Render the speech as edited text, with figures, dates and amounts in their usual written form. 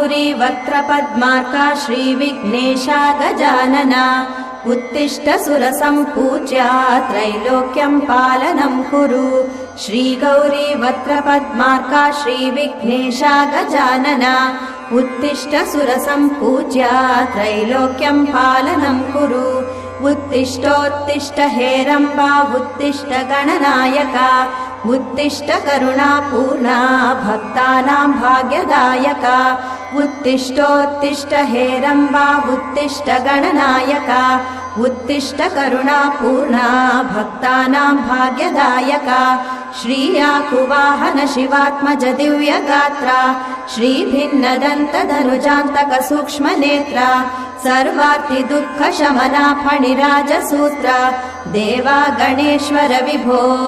श्रीगौरी वक्त्रपद्मार्का श्रीविघ्नेशा गजानना उत्तिष्ठ सुरसम्पूज्या त्रैलोक्यं पालनं कुरु। श्रीगौरी वक्त्रपद्मार्का श्रीविघ्नेशा गजानना उत्तिष्ठ सुरसम्पूज्या त्रैलोक्यं पालनं कुरु। उत्तिष्ठोत्तिष्ठ हेरम्बा उत्तिष्ठ गणनायका उत्तिष्ठ करुणापूर्णा भक्तानां भाग्यदायका। उत्तिष्ठोत्तिष्ठ हेरम्बा उत्तिष्ठ गणनायका उत्तिष्ठ करुणापूर्णा भक्तानां भाग्यदायका। श्रीयाकुवाहन शिवात्मज दिव्यगात्रा श्रीभिन्नदन्तधनुजान्तक सूक्ष्मनेत्रा सर्वार्ति दुःख शमना फणिराजसूत्रा देवा गणेश्वर विभो।